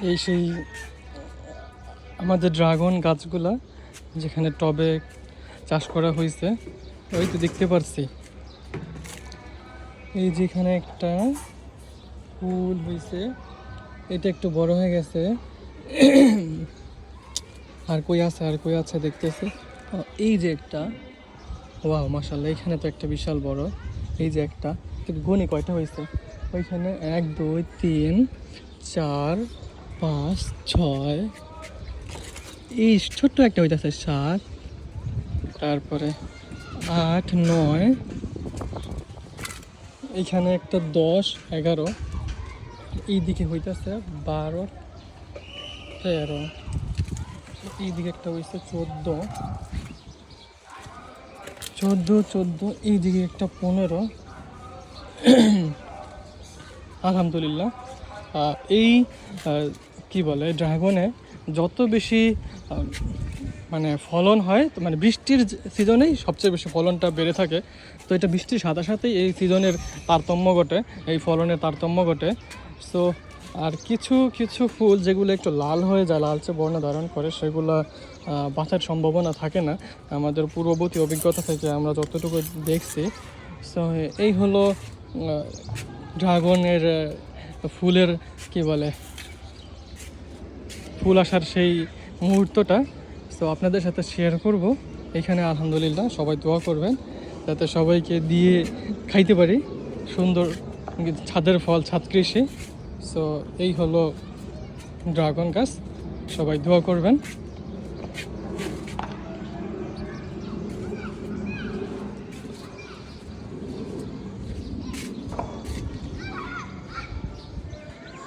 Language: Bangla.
এই সেই আমাদের ড্রাগন গাছগুলা যেখানে টবে চাষ করা হয়েছে, ওই তো দেখতে পারছি। এই যেখানে একটা ফুল হয়েছে, এটা একটু বড় হয়ে গেছে। আর কই আছে, আর কই আছে দেখতেছি। এই যে একটা, ওয়াও মাশাআল্লাহ, এখানে তো একটা বিশাল বড়। এই যে একটা, গনি কয়টা হয়েছে ওইখানে? 1 2 3 4 5 6, এই ছোট্ট একটা হইতেছে 7, তারপরে 8 9, এইখানে একটা 10 11, এইদিকে হইতেছে 12 13, এইদিকে একটা হয়েছে 14 14, এইদিকে একটা 15। আলহামদুলিল্লাহ। এই কি বলে, ড্রাগনে যত বেশি মানে ফলন হয়, তো মানে বৃষ্টির সিজনেই সবচেয়ে বেশি ফলনটা বেড়ে থাকে। তো এটা বৃষ্টির সাথে সাথেই এই সিজনের তারতম্য ঘটে, এই ফলনের তারতম্য ঘটে। সো আর কিছু কিছু ফুল যেগুলো একটু লাল হয়ে যায়, লালচে বর্ণ ধারণ করে, সেগুলো বাঁচার সম্ভাবনা থাকে না। আমাদের পূর্ববর্তী অভিজ্ঞতা থেকে আমরা যতটুকু দেখছি। সো এই হলো ড্রাগনের ফুলের কি বলে, ফুল আসার সেই মুহূর্তটা। সো আপনাদের সাথে শেয়ার করব। এখানে আলহামদুলিল্লাহ সবাই দোয়া করবেন যাতে সবাইকে দিয়ে খাইতে পারি সুন্দর ছাদের ফল, ছাদ কৃষি। সো এই হলো ড্রাগন গাছ, সবাই দোয়া করবেন।